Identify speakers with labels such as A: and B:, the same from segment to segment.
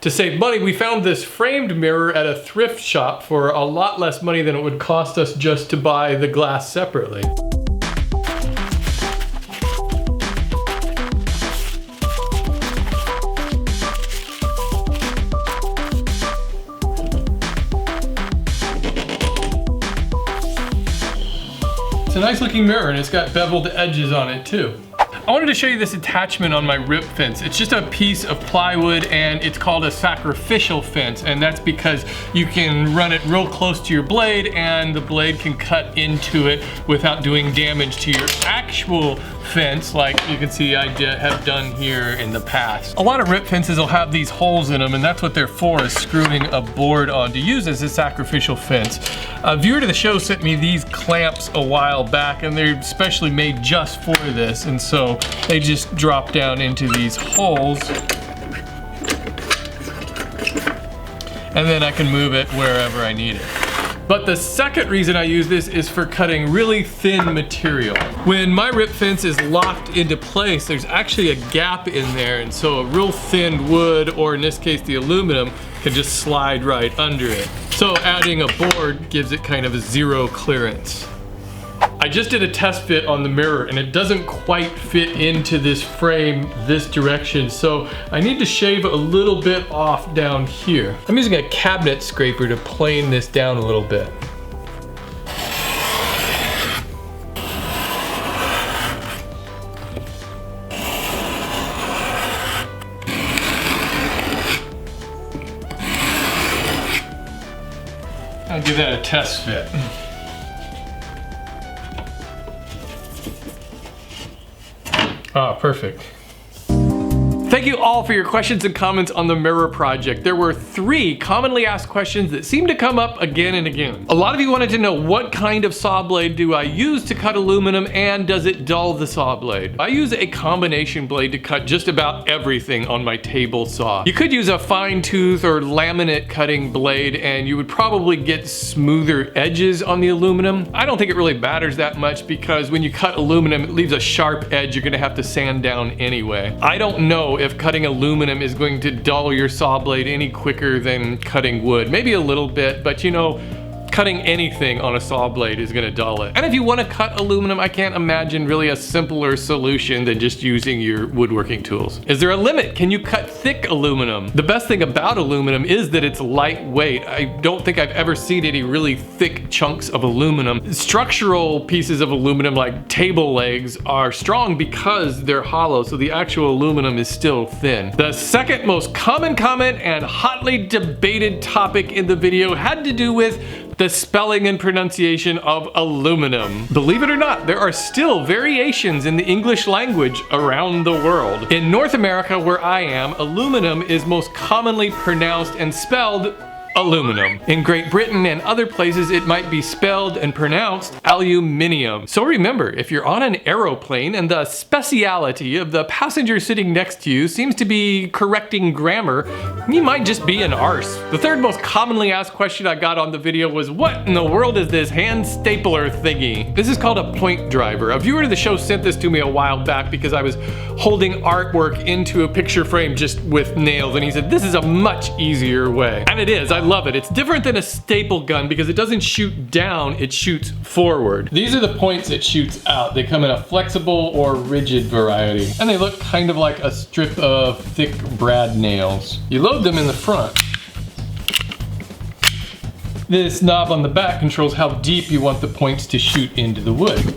A: To save money, we found this framed mirror at a thrift shop for a lot less money than it would cost us just to buy the glass separately. It's a nice looking mirror and it's got beveled edges on it too. I wanted to show you this attachment on my rip fence. It's just a piece of plywood and it's called a sacrificial fence, and that's because you can run it real close to your blade and the blade can cut into it without doing damage to your actual fence, like you can see I have done here in the past. A lot of rip fences will have these holes in them, and that's what they're for, is screwing a board on to use as a sacrificial fence. A viewer to the show sent me these clamps a while back, and they're specially made just for this, and so they just drop down into these holes, and then I can move it wherever I need it. But the second reason I use this is for cutting really thin material. When my rip fence is locked into place, there's actually a gap in there, and so a real thin wood, or in this case the aluminum, can just slide right under it. So adding a board gives it kind of a zero clearance. I just did a test fit on the mirror and it doesn't quite fit into this frame this direction, so I need to shave a little bit off down here. I'm using a cabinet scraper to plane this down a little bit. I'll give that a test fit. Ah, perfect. Thank you all for your questions and comments on the mirror project. There were 3 commonly asked questions that seem to come up again and again. A lot of you wanted to know, what kind of saw blade do I use to cut aluminum, and does it dull the saw blade? I use a combination blade to cut just about everything on my table saw. You could use a fine tooth or laminate cutting blade and you would probably get smoother edges on the aluminum. I don't think it really matters that much, because when you cut aluminum, it leaves a sharp edge you're gonna have to sand down anyway. I don't know if cutting aluminum is going to dull your saw blade any quicker than cutting wood. Maybe a little bit, but you know, cutting anything on a saw blade is gonna dull it. And if you wanna cut aluminum, I can't imagine really a simpler solution than just using your woodworking tools. Is there a limit? Can you cut thick aluminum? The best thing about aluminum is that it's lightweight. I don't think I've ever seen any really thick chunks of aluminum. Structural pieces of aluminum, like table legs, are strong because they're hollow, so the actual aluminum is still thin. The second most common comment and hotly debated topic in the video had to do with the spelling and pronunciation of aluminum. Believe it or not, there are still variations in the English language around the world. In North America, where I am, aluminum is most commonly pronounced and spelled aluminum. In Great Britain and other places, it might be spelled and pronounced aluminium. So remember, if you're on an aeroplane and the speciality of the passenger sitting next to you seems to be correcting grammar, you might just be an arse. The third most commonly asked question I got on the video was, what in the world is this hand stapler thingy? This is called a point driver. A viewer to the show sent this to me a while back because I was holding artwork into a picture frame just with nails, and he said, this is a much easier way. And it is. I love it. It's different than a staple gun because it doesn't shoot down, it shoots forward. These are the points it shoots out. They come in a flexible or rigid variety, and they look kind of like a strip of thick brad nails. You load them in the front. This knob on the back controls how deep you want the points to shoot into the wood.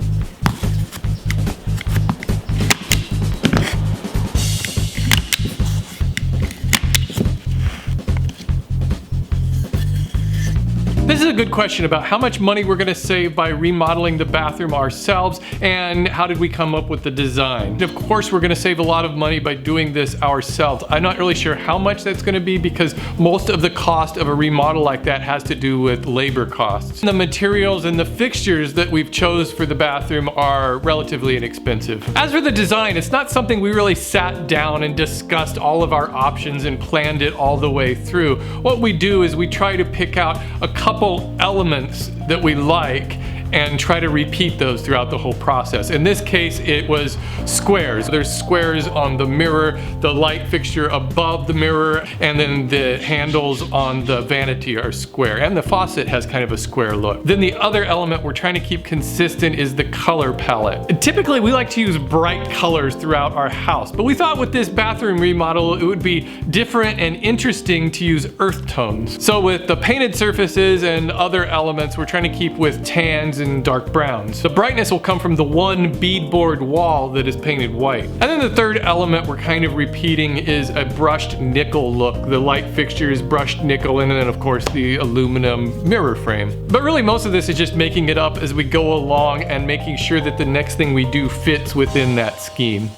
A: This is a good question about how much money we're gonna save by remodeling the bathroom ourselves, and how did we come up with the design. Of course, we're gonna save a lot of money by doing this ourselves. I'm not really sure how much that's gonna be because most of the cost of a remodel like that has to do with labor costs. The materials and the fixtures that we've chose for the bathroom are relatively inexpensive. As for the design, it's not something we really sat down and discussed all of our options and planned it all the way through. What we do is we try to pick out a couple elements that we like and try to repeat those throughout the whole process. In this case, it was squares. There's squares on the mirror, the light fixture above the mirror, and then the handles on the vanity are square, and the faucet has kind of a square look. Then the other element we're trying to keep consistent is the color palette. Typically, we like to use bright colors throughout our house, but we thought with this bathroom remodel, it would be different and interesting to use earth tones. So with the painted surfaces and other elements, we're trying to keep with tans and dark browns. The brightness will come from the one beadboard wall that is painted white. And then the third element we're kind of repeating is a brushed nickel look. The light fixture is brushed nickel, and then of course the aluminum mirror frame. But really most of this is just making it up as we go along and making sure that the next thing we do fits within that scheme.